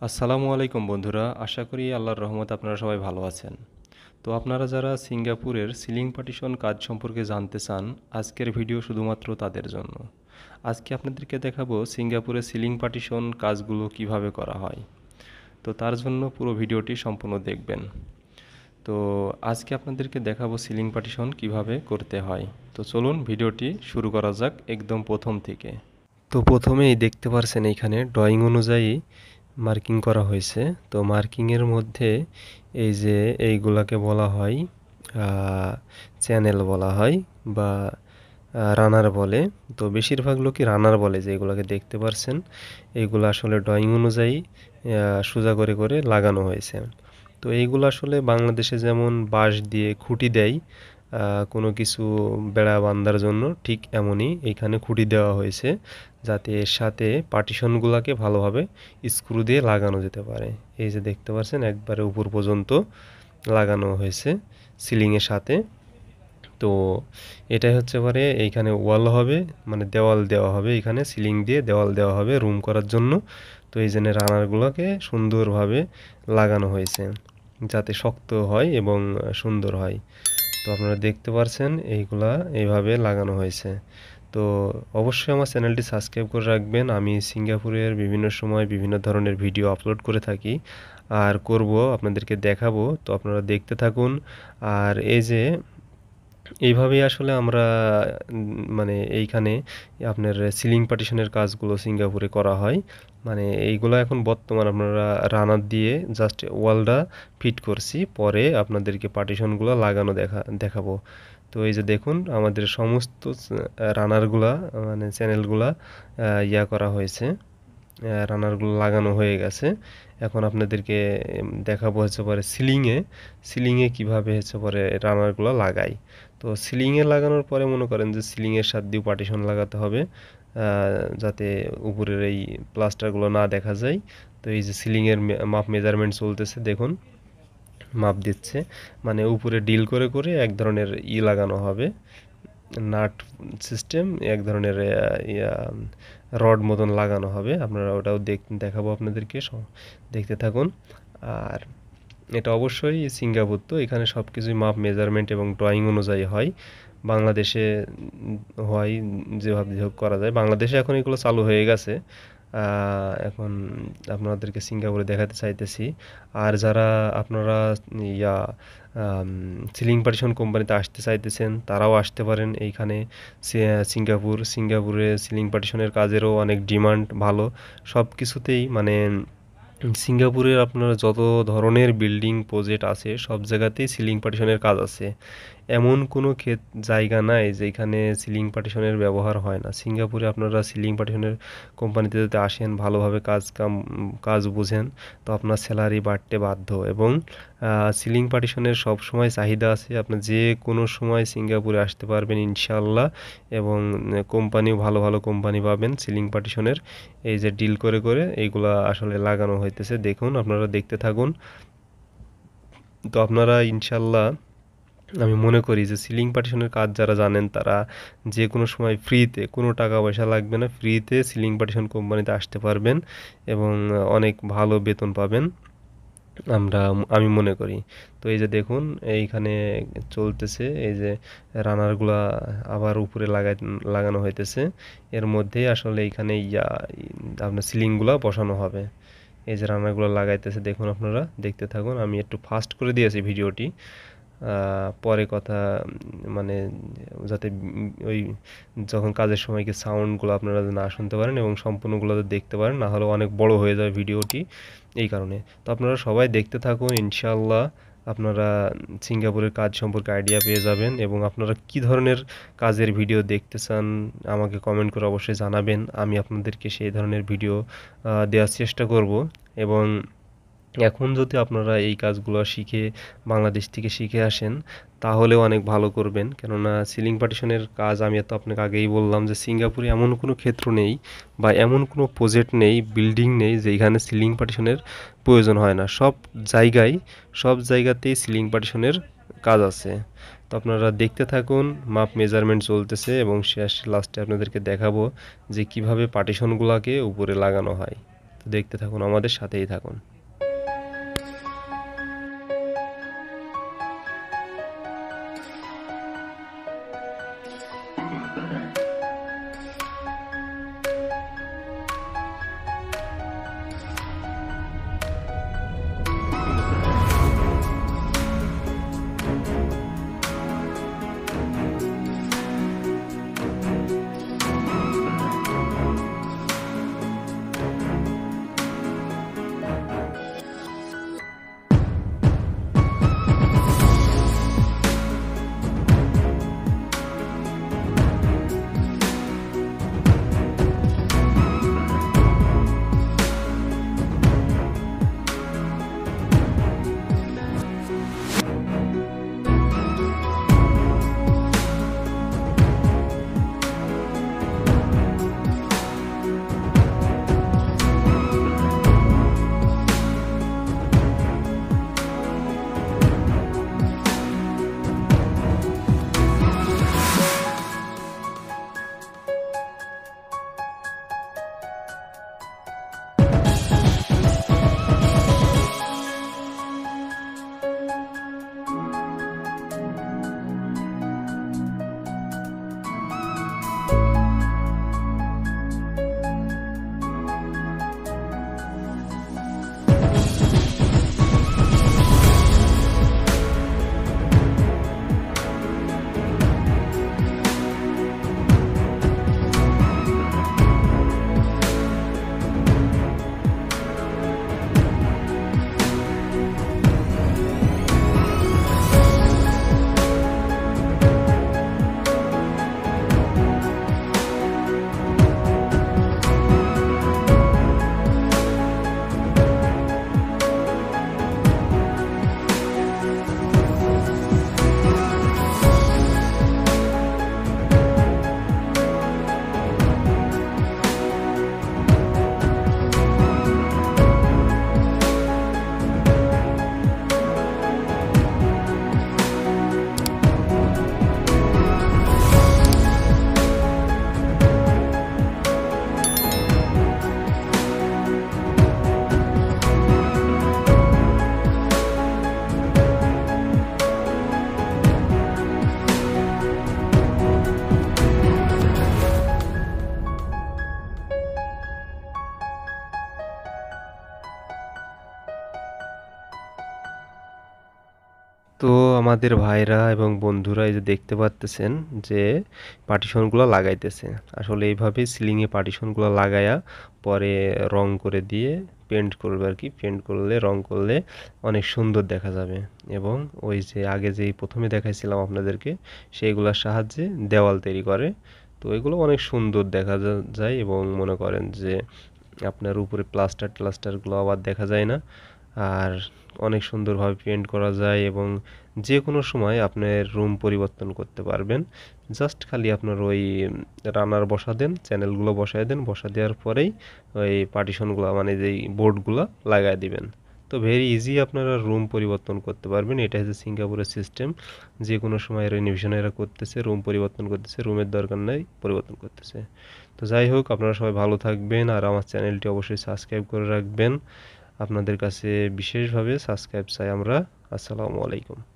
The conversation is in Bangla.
আসসালামু আলাইকুম বন্ধুরা, আশা করি আল্লাহর রহমতে আপনারা সবাই ভালো আছেন। তো আপনারা যারা সিঙ্গাপুরের সিলিং পার্টিশন কাজ সম্পর্কে জানতে চান, আজকের ভিডিও শুধুমাত্র তাদের জন্য। আজকে আপনাদেরকে দেখাবো সিঙ্গাপুরের সিলিং পার্টিশন কাজগুলো কিভাবে করা হয়। তো তার জন্য পুরো ভিডিওটি সম্পূর্ণ দেখবেন। তো আজকে আপনাদেরকে দেখাবো সিলিং পার্টিশন কিভাবে করতে হয়। তো চলুন ভিডিওটি শুরু করা যাক একদম প্রথম থেকে। তো প্রথমেই দেখতে পারছেন এইখানে ড্রয়িং অনুযায়ী মার্কিং করা হয়েছে। তো মার্কিংয়ের মধ্যে এই যে এইগুলাকে বলা হয় চ্যানেল বলা হয় বা রানার বলে। তো বেশিরভাগ লোকই রানার বলে, যে এগুলোকে দেখতে পারছেন এইগুলো আসলে ড্রয়িং অনুযায়ী সোজা করে করে লাগানো হয়েছে। তো এইগুলো আসলে বাংলাদেশে যেমন বাঁশ দিয়ে খুঁটি দেয় কোনো কিছু বেড়া বাঁধার জন্য, ঠিক এমনই এইখানে খুঁটি দেওয়া হয়েছে যাতে এর সাথে পার্টিশনগুলোকে ভালোভাবে স্ক্রু দিয়ে লাগানো যেতে পারে। এই যে দেখতে পাচ্ছেন একবারে উপর পর্যন্ত লাগানো হয়েছে সিলিংয়ের সাথে। তো এটাই হচ্ছে পরে এইখানে ওয়াল হবে, মানে দেওয়াল দেওয়া হবে, এখানে সিলিং দিয়ে দেওয়াল দেওয়া হবে রুম করার জন্য। তো এই জন্য রানারগুলোকে সুন্দরভাবে লাগানো হয়েছে যাতে শক্ত হয় এবং সুন্দর হয়। তো আপনারা দেখতে পারছেন এইগুলা এইভাবে লাগানো হয়েছে। তো অবশ্যই আমার চ্যানেলটি সাবস্ক্রাইব করে রাখবেন। আমি সিঙ্গাপুরের বিভিন্ন সময় বিভিন্ন ধরনের ভিডিও আপলোড করে থাকি আর করব, আপনাদেরকে দেখাবো। তো আপনারা দেখতে থাকুন। আর এই যে এইভাবেই আসলে আমরা মানে এইখানে আপনার সিলিং পার্টিশনের কাজগুলো সিঙ্গাপুরে করা হয়। মানে এইগুলো এখন বর্তমান আপনারা রানার দিয়ে জাস্ট ওয়ালটা ফিট করছি, পরে আপনাদেরকে পার্টিশনগুলো লাগানো দেখাবো। তো এই যে দেখুন আমাদের সমস্ত রানারগুলা মানে চ্যানেলগুলা করা হয়েছে, রানারগুলো লাগানো হয়ে গেছে। এখন আপনাদেরকে দেখাবো হচ্ছে পরে সিলিংয়ে কিভাবে হচ্ছে পরে রানারগুলো লাগাই। তো সিলিংয়ে লাগানোর পরে মনে করেন যে সিলিংয়ের সাথে দিয়ে পার্টিশন লাগাতে হবে যাতে উপরের এই প্লাস্টারগুলো না দেখা যায়। তো এই যে সিলিংয়ের মাপ মেজারমেন্ট চলতেছে, দেখুন মাপ দিচ্ছে, মানে উপরে ডিল করে করে এক ধরনের লাগানো হবে, নাট সিস্টেম, এক ধরনের রড মতন লাগানো হবে। আপনারা ওটাও দেখাবো আপনাদেরকে, দেখতে থাকুন। আর এটা অবশ্যই সিঙ্গাপুর, তো এখানে সব কিছুই মাপ মেজারমেন্ট এবং ড্রয়িং অনুযায়ী হয়। বাংলাদেশে হয় যেভাবে হোক করা যায়, বাংলাদেশে এখন এগুলো চালু হয়ে গেছে। এখন আপনাদেরকে সিঙ্গাপুরে দেখাতে চাইতেছি। আর যারা আপনারা ইয়া সিলিং পার্টিশন কোম্পানিতে আসতে চাইতেছেন তারাও আসতে পারেন এইখানে। সিঙ্গাপুরে সিলিং পার্টিশনের কাজেরও অনেক ডিমান্ড ভালো, সব কিছুতেই মানে সিঙ্গাপুরের আপনার যত ধরনের বিল্ডিং প্রজেক্ট আছে সব জায়গাতেই সিলিং পার্টিশনের কাজ আছে। এমন কোনো জায়গা নাই যেখানে সিলিং পার্টিশনের ব্যবহার হয় না। সিঙ্গাপুরে আপনারা সিলিং পার্টিশনের কোম্পানিতে যদি আসেন, ভালোভাবে কাজ বুঝেন, তো আপনার স্যালারি বাড়তে বাধ্য। এবং সিলিং পার্টিশনের সব সময় চাহিদা আছে, আপনি যে কোনো সময় সিঙ্গাপুরে আসতে পারবেন ইনশাল্লাহ। এবং কোম্পানিও ভালো ভালো কোম্পানি পাবেন সিলিং পার্টিশনের। এই যে ডিল করে করে এইগুলা আসলে লাগানো হইতেছে, দেখুন আপনারা দেখতে থাকুন। তো আপনারা ইনশাল্লাহ, আমি মনে করি যে সিলিং পার্টিশনের কাজ যারা জানেন তারা যে কোনো সময় ফ্রিতে, কোনো টাকা পয়সা লাগবে না, ফ্রিতে সিলিং পার্টিশন কোম্পানিতে আসতে পারবেন এবং অনেক ভালো বেতন পাবেন আমি মনে করি। তো এই যে দেখুন এইখানে চলতেছে, এই যে রানারগুলা আবার উপরে লাগানো হইতেছে। এর মধ্যেই আসলে এইখানে আপনার সিলিংগুলা বসানো হবে। এই যে রানারগুলো লাগাইতেছে, দেখুন আপনারা দেখতে থাকুন। আমি একটু ফাস্ট করে দিয়েছি ভিডিওটি, পরে কথা মানে যাতে ওই যখন কাজের সময় কি সাউন্ডগুলো আপনারা না শুনতে পারেন এবং সম্পূর্ণগুলো দেখতে পারেন, না হলে অনেক বড় হয়ে যায় ভিডিওটি, এই কারণে। তো আপনারা সবাই দেখতে থাকুন, ইনশাল্লাহ আপনারা সিঙ্গাপুরের কাজ সম্পর্কে আইডিয়া পেয়ে যাবেন। এবং আপনারা কি ধরনের কাজের ভিডিও দেখতে চান আমাকে কমেন্ট করে অবশ্যই জানাবেন, আমি আপনাদেরকে সেই ধরনের ভিডিও দেওয়ার চেষ্টা করব। এবং এখন যদি আপনারা এই কাজগুলো শিখে বাংলাদেশ থেকে শিখে আসেন তাহলেও অনেক ভালো করবেন, কেননা সিলিং পার্টিশনের কাজ আমি তো আপনাকে আগেই বললাম যে সিঙ্গাপুরে এমন কোনো ক্ষেত্র নেই বা এমন কোনো প্রজেক্ট নেই, বিল্ডিং নেই যেখানে সিলিং পার্টিশনের প্রয়োজন হয় না। সব জায়গাতেই সিলিং পার্টিশনের কাজ আছে। তো আপনারা দেখতে থাকুন, মাপ মেজারমেন্ট চলতেছে এবং লাস্টে আপনাদেরকে দেখাবো যে কিভাবে পার্টিশনগুলোকে উপরে লাগানো হয়। তো দেখতে থাকুন, আমাদের সাথেই থাকুন। তো আমাদের ভাইরা এবং বন্ধুরা এই যে দেখতে পারতেছেন যে পার্টিশনগুলো লাগাইতেছে। আসলে এইভাবেই সিলিংয়ে পার্টিশনগুলো লাগায়া পরে রং করে দিয়ে পেন্ট করবে আর কি। পেন্ট করলে, রং করলে অনেক সুন্দর দেখা যাবে। এবং ওই যে আগে যেই প্রথমে দেখাইছিলাম আপনাদেরকে, সেইগুলোর সাহায্যে দেওয়াল তৈরি করে। তো এগুলো অনেক সুন্দর দেখা যায় এবং মনে করেন যে আপনার উপরে প্লাস্টারগুলো আবার দেখা যায় না। আর অনেক সুন্দরভাবে পেন্ট করা যায় এবং যে কোনো সময় আপনার রুম পরিবর্তন করতে পারবেন। জাস্ট খালি আপনার ওই রানার বসা দেন, চ্যানেলগুলো বসায় দেন, বসা দেওয়ার পরেই ওই পার্টিশনগুলো মানে যেই বোর্ডগুলো লাগায় দিবেন। তো ভেরি ইজি আপনারা রুম পরিবর্তন করতে পারবেন। এটা হচ্ছে সিঙ্গাপুরের সিস্টেম। যে কোনো সময় রেনোভেশন এরা করতেছে, রুম পরিবর্তন করতেছে, রুমের দরকার নাই, পরিবর্তন করতেছে। তো যাই হোক, আপনারা সবাই ভালো থাকবেন আর আমার চ্যানেলটি অবশ্যই সাবস্ক্রাইব করে রাখবেন। আপনাদের কাছে বিশেষভাবে সাবস্ক্রাইব চাই আমরা। আসসালামু আলাইকুম।